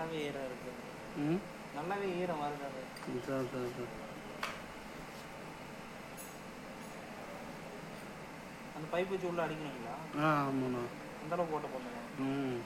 நல்லாவே ஈரம் இருக்கு. நல்லாவே ஈரம் வருது அது. அந்த பைப் வச்சு உள்ள அடிக்கணுங்களா? ஆமாண்ணா. அந்த அளவு போட்டு போடணும்.